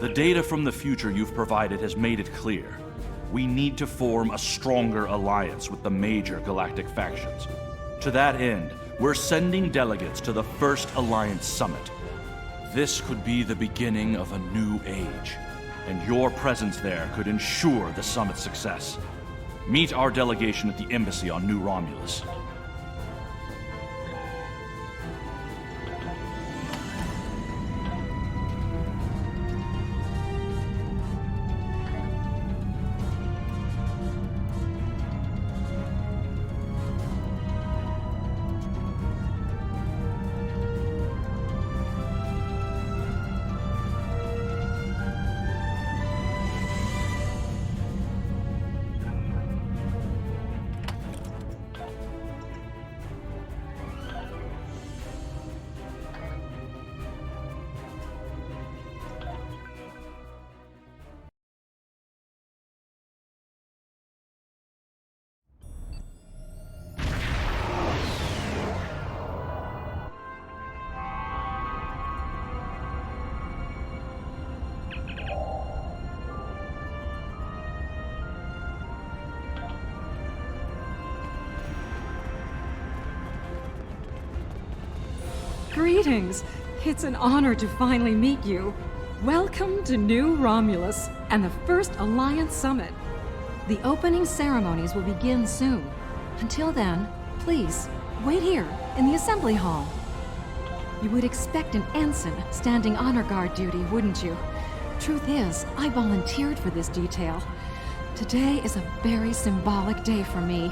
The data from the future you've provided has made it clear. We need to form a stronger alliance with the major galactic factions. To that end, we're sending delegates to the first Alliance Summit. This could be the beginning of a new age, and your presence there could ensure the summit's success. Meet our delegation at the embassy on New Romulus. Greetings! It's an honor to finally meet you. Welcome to New Romulus and the first Alliance Summit. The opening ceremonies will begin soon. Until then, please, wait here in the assembly hall. You would expect an ensign standing honor guard duty, wouldn't you? Truth is, I volunteered for this detail. Today is a very symbolic day for me.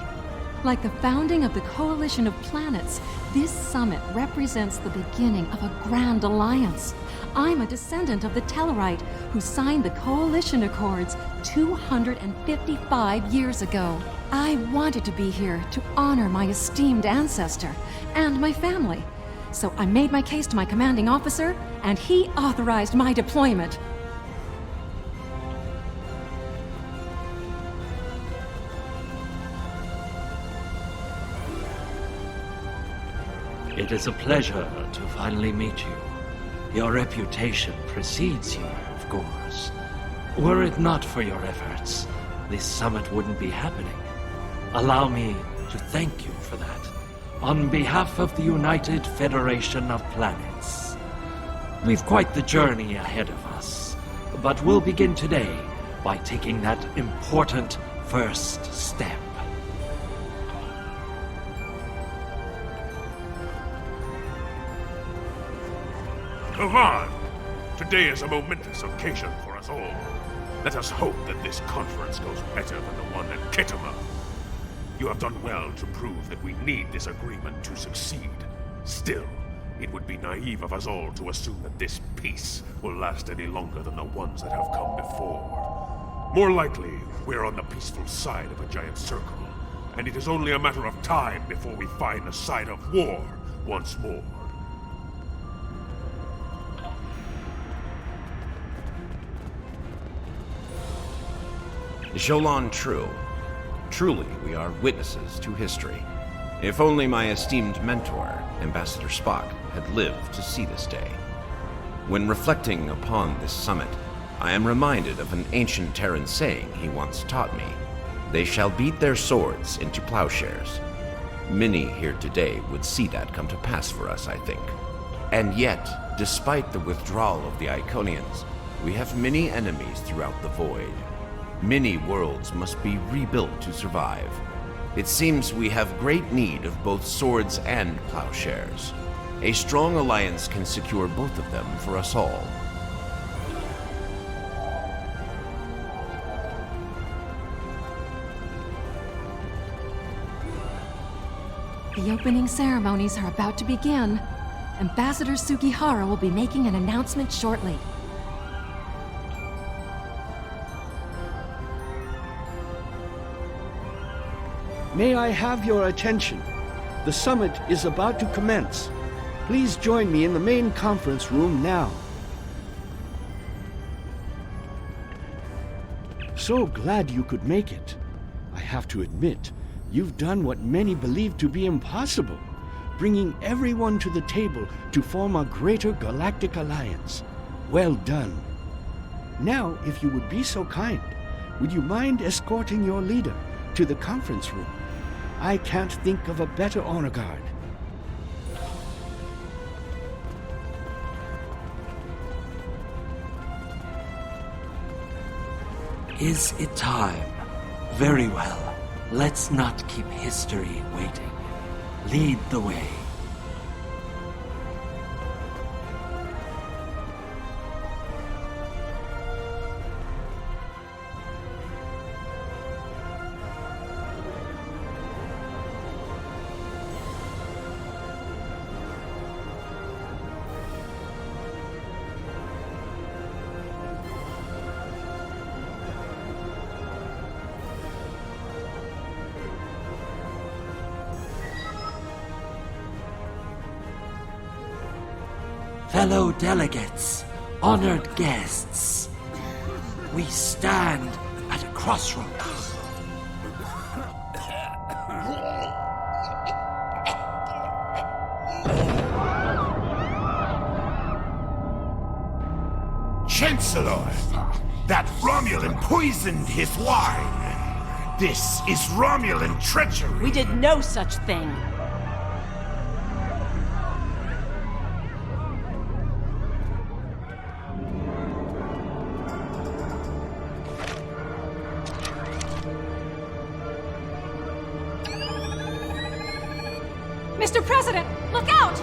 Like the founding of the Coalition of Planets, this summit represents the beginning of a grand alliance. I'm a descendant of the Tellarite who signed the Coalition Accords 255 years ago. I wanted to be here to honor my esteemed ancestor and my family. So I made my case to my commanding officer, and he authorized my deployment. It is a pleasure to finally meet you. Your reputation precedes you, of course. Were it not for your efforts, this summit wouldn't be happening. Allow me to thank you for that, on behalf of the United Federation of Planets. We've quite the journey ahead of us, but we'll begin today by taking that important first step. Kavan! Today is a momentous occasion for us all. Let us hope that this conference goes better than the one at Kittima. You have done well to prove that we need this agreement to succeed. Still, it would be naive of us all to assume that this peace will last any longer than the ones that have come before. More likely, we're on the peaceful side of a giant circle, and it is only a matter of time before we find the side of war once more. Jolan True. Truly, we are witnesses to history. If only my esteemed mentor, Ambassador Spock, had lived to see this day. When reflecting upon this summit, I am reminded of an ancient Terran saying he once taught me. They shall beat their swords into plowshares. Many here today would see that come to pass for us, I think. And yet, despite the withdrawal of the Iconians, we have many enemies throughout the void. Many worlds must be rebuilt to survive. It seems we have great need of both swords and plowshares. A strong alliance can secure both of them for us all. The opening ceremonies are about to begin. Ambassador Sugihara will be making an announcement shortly. May I have your attention? The summit is about to commence. Please join me in the main conference room now. So glad you could make it. I have to admit, you've done what many believe to be impossible, bringing everyone to the table to form a greater galactic alliance. Well done. Now, if you would be so kind, would you mind escorting your leader to the conference room? I can't think of a better honor guard. Is it time? Very well. Let's not keep history waiting. Lead the way. Fellow delegates, honored guests, we stand at a crossroads. Chancellor, that Romulan poisoned his wine. This is Romulan treachery. We did no such thing. Mr. President, look out!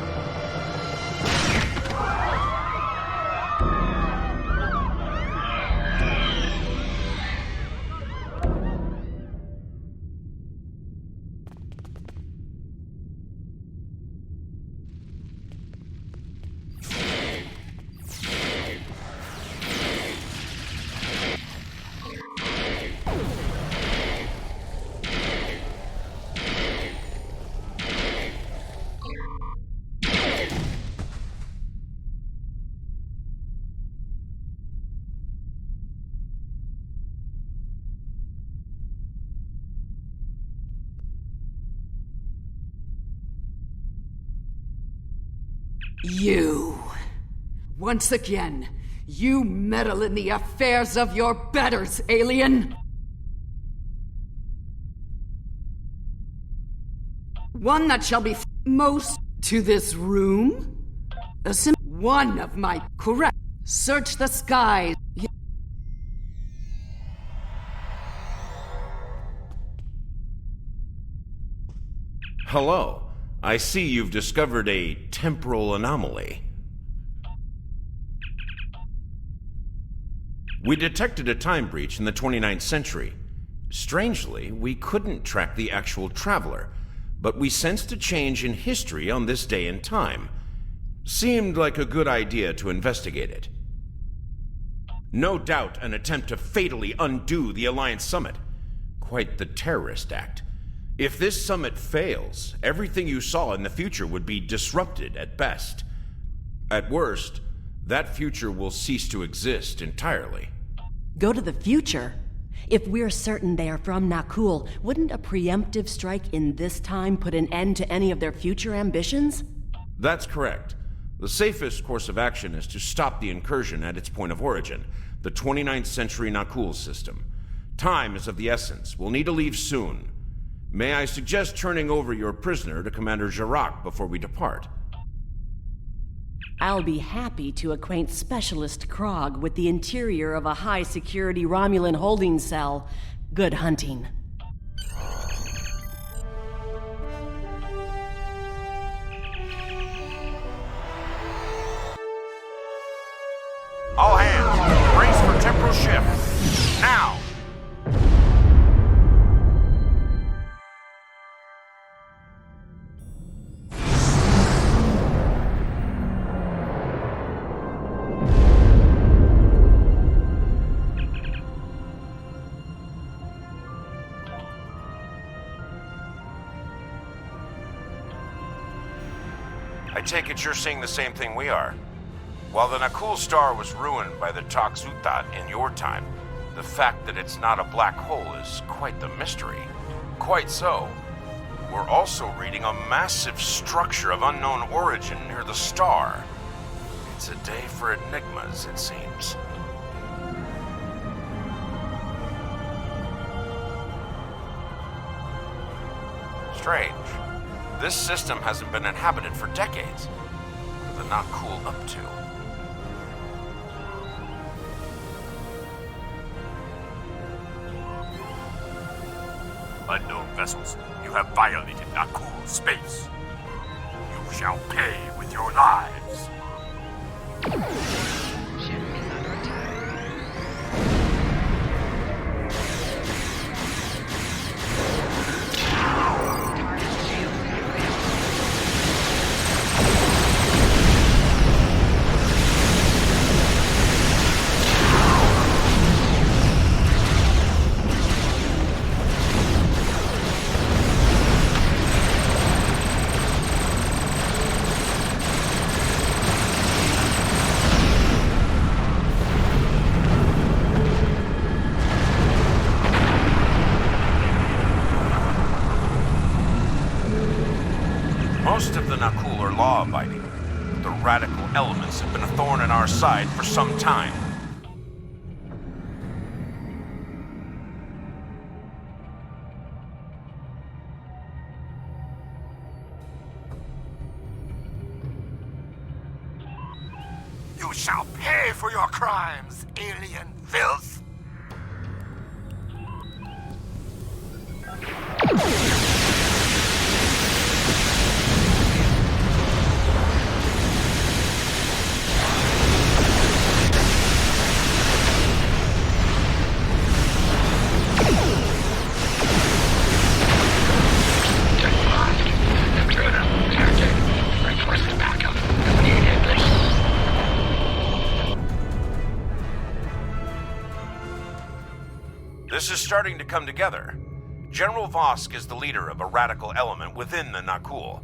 You. Once again, you meddle in the affairs of your betters, alien! One that shall be most to this room? One of my correct. Search the skies. Hello. I see you've discovered a temporal anomaly. We detected a time breach in the 29th century. Strangely, we couldn't track the actual traveler, but we sensed a change in history on this day and time. Seemed like a good idea to investigate it. No doubt an attempt to fatally undo the Alliance Summit. Quite the terrorist act. If this summit fails, everything you saw in the future would be disrupted at best. At worst, that future will cease to exist entirely. Go to the future? If we're certain they are from Nakul, wouldn't a preemptive strike in this time put an end to any of their future ambitions? That's correct. The safest course of action is to stop the incursion at its point of origin, the 29th century Nakul system. Time is of the essence. We'll need to leave soon. May I suggest turning over your prisoner to Commander Jirac before we depart? I'll be happy to acquaint Specialist Krog with the interior of a high-security Romulan holding cell. Good hunting. All hands, brace for temporal shift. Now! I take it you're seeing the same thing we are. While the Nakul star was ruined by the Toxutat in your time, the fact that it's not a black hole is quite the mystery. Quite so. We're also reading a massive structure of unknown origin near the star. It's a day for enigmas, it seems. strange. This system hasn't been inhabited for decades. What are the Nakul up to? Unknown vessels, you have violated Nakul space. You shall pay with your lives. Most of the Nakul are law-abiding, but the radical elements have been a thorn in our side for some time. You shall pay for your crimes, alien filth! This is starting to come together. General Vosk is the leader of a radical element within the Nakul.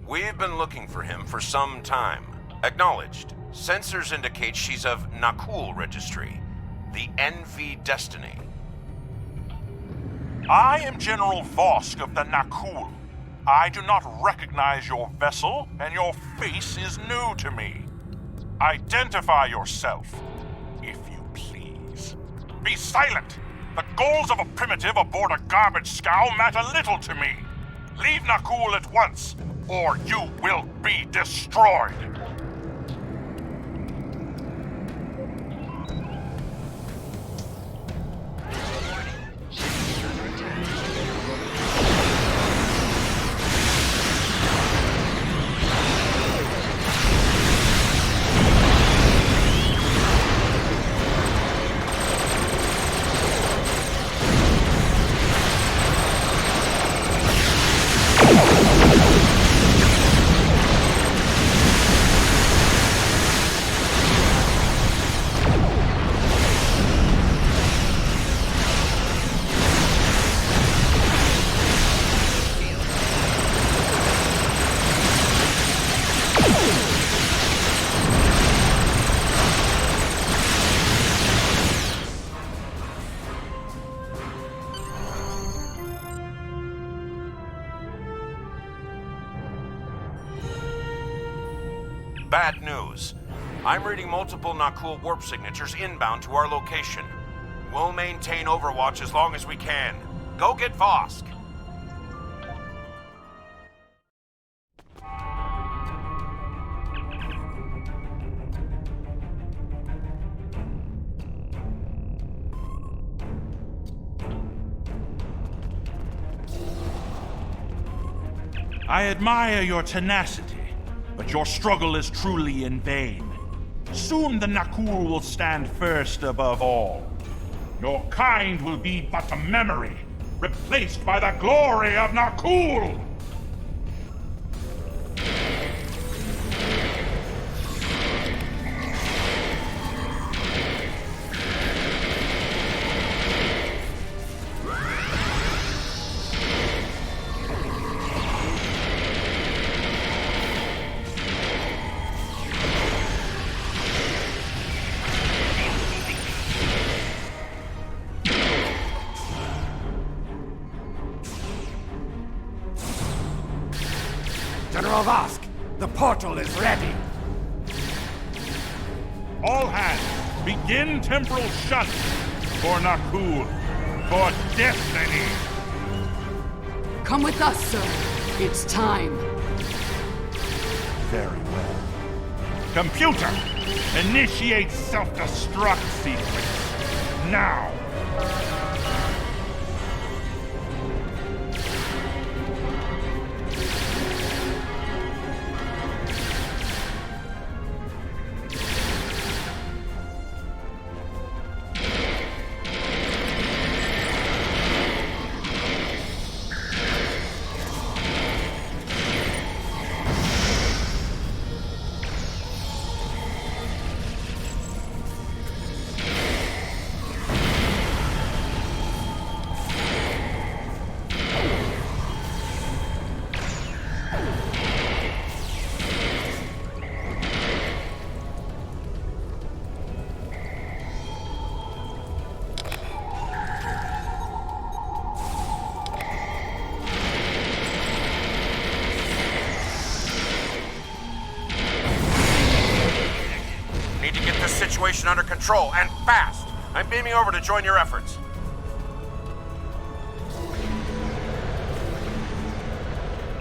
We've been looking for him for some time. Acknowledged. Sensors indicate she's of Nakul registry. The NV Destiny. I am General Vosk of the Nakul. I do not recognize your vessel, and your face is new to me. Identify yourself, if you please. Be silent! The goals of a primitive aboard a garbage scow matter little to me. Leave Nakul at once, or you will be destroyed. Bad news. I'm reading multiple Nakul warp signatures inbound to our location. We'll maintain Overwatch as long as we can. Go get Vosk. I admire your tenacity, but your struggle is truly in vain. Soon the Nakul will stand first above all. Your kind will be but a memory, replaced by the glory of Nakul! General Vosk, the portal is ready. All hands, begin temporal shunt for Nakul, for destiny! Come with us, sir. It's time. Very well. Computer, initiate self-destruct sequence. Now! Situation under control, and fast! I'm beaming over to join your efforts.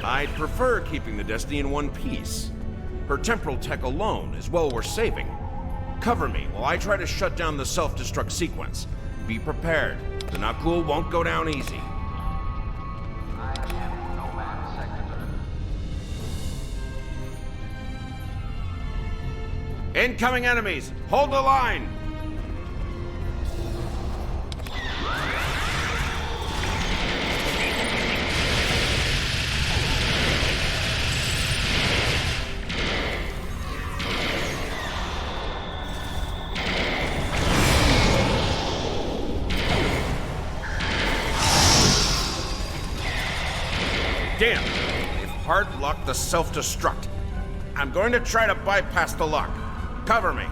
I'd prefer keeping the Destiny in one piece. Her temporal tech alone is well worth saving. Cover me while I try to shut down the self-destruct sequence. Be prepared. The Nakul won't go down easy. Incoming enemies! Hold the line! Damn! They've hard-locked the self-destruct. I'm going to try to bypass the lock. Cover me.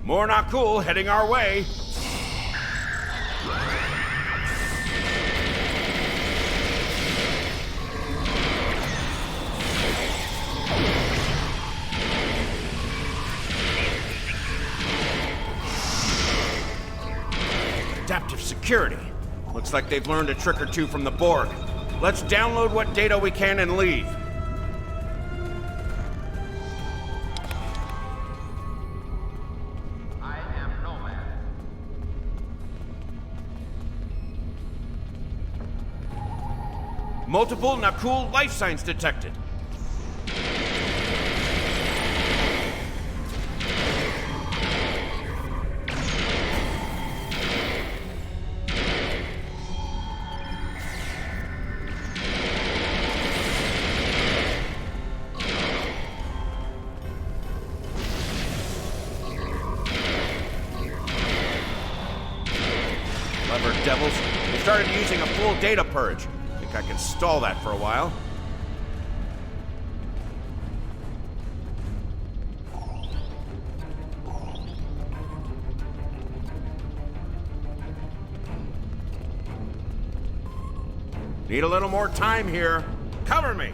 More Nakul heading our way. Adaptive security. Looks like they've learned a trick or two from the Borg. Let's download what data we can and leave. I am Nomad. Multiple Nakul life signs detected. Devils, they started using a full data purge. Think I can stall that for a while. Need a little more time here. Cover me!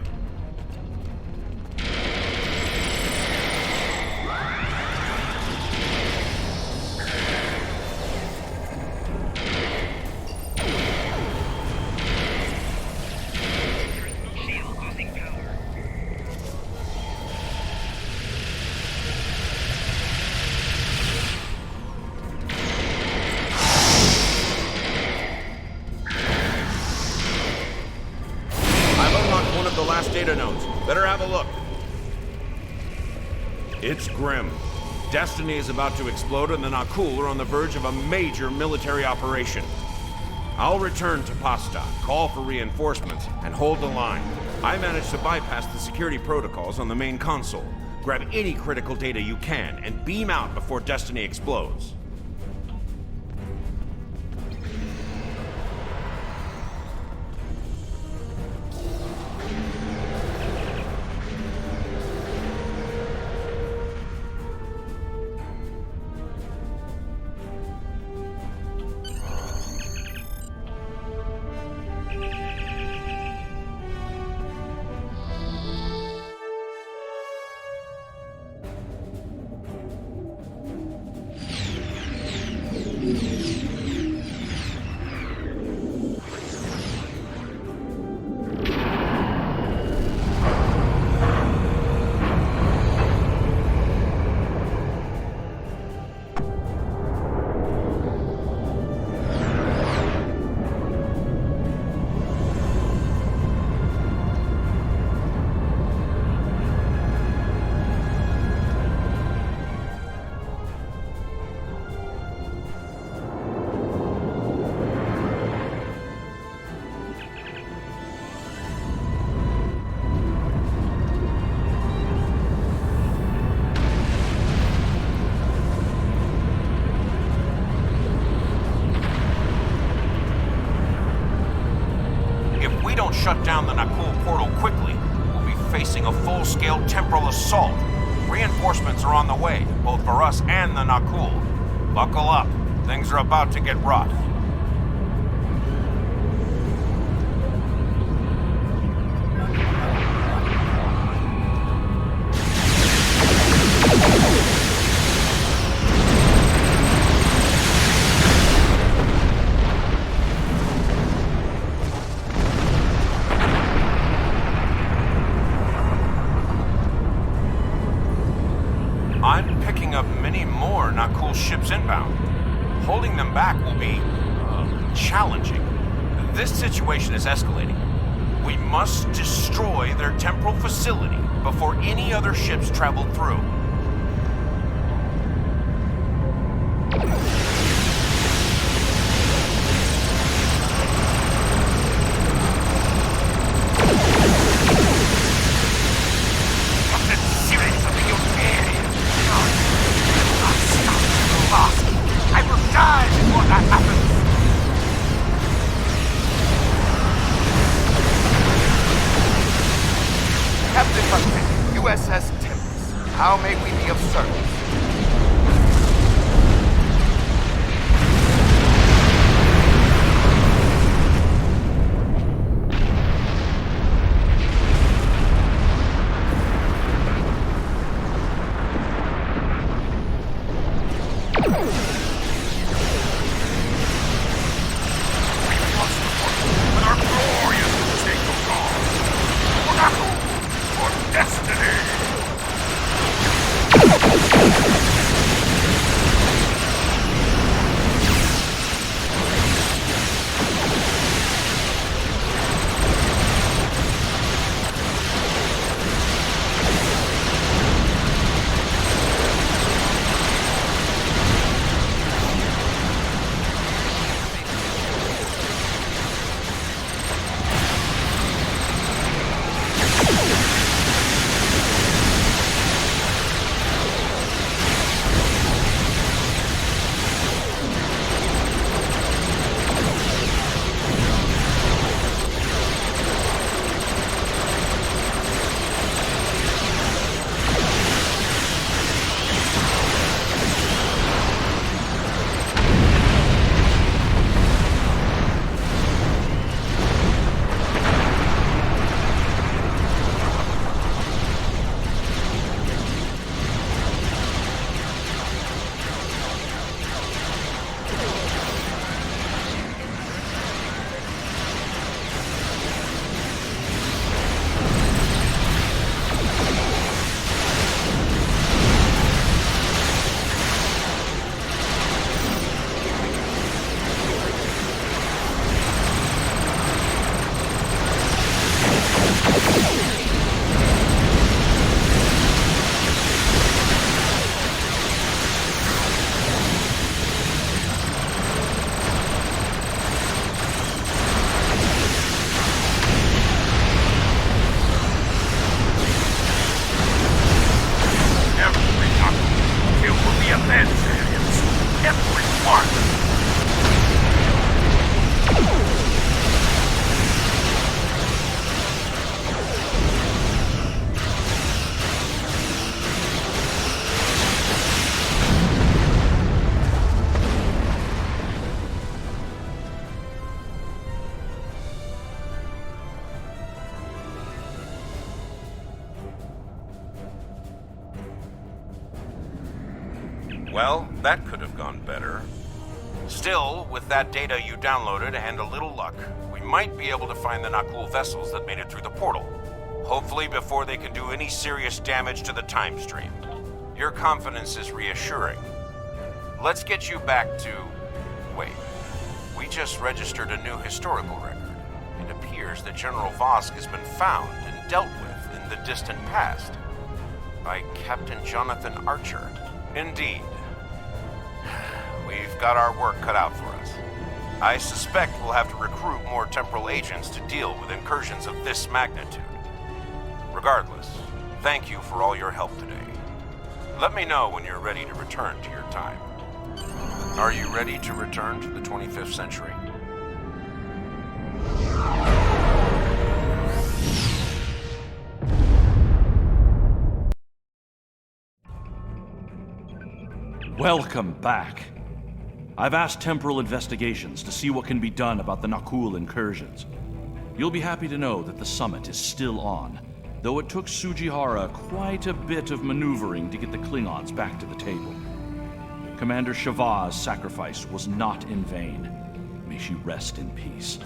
Data nodes. Better have a look. It's grim. Destiny is about to explode and the Nakul are on the verge of a major military operation. I'll return to Pasta, call for reinforcements, and hold the line. I managed to bypass the security protocols on the main console. Grab any critical data you can and beam out before Destiny explodes. shut down the Nakul portal quickly, we'll be facing a full-scale temporal assault. Reinforcements are on the way, both for us and the Nakul. Buckle up. Things are about to get rough. I'm picking up many more Nakul ships inbound. Holding them back will be challenging. This situation is escalating. We must destroy their temporal facility before any other ships travel through. Captain Maquis, USS Tempest. How may we be of service? Well, that could have gone better. Still, with that data you downloaded and a little luck, we might be able to find the Nakul vessels that made it through the portal. Hopefully before they can do any serious damage to the time stream. Your confidence is reassuring. Let's get you back to... Wait. We just registered a new historical record. It appears that General Vosk has been found and dealt with in the distant past. By Captain Jonathan Archer. Indeed. We've got our work cut out for us. I suspect we'll have to recruit more temporal agents to deal with incursions of this magnitude. Regardless, thank you for all your help today. Let me know when you're ready to return to your time. Are you ready to return to the 25th century? Welcome back. I've asked Temporal Investigations to see what can be done about the Nakul incursions. You'll be happy to know that the summit is still on, though it took Sujihara quite a bit of maneuvering to get the Klingons back to the table. Commander Shavah's sacrifice was not in vain. May she rest in peace.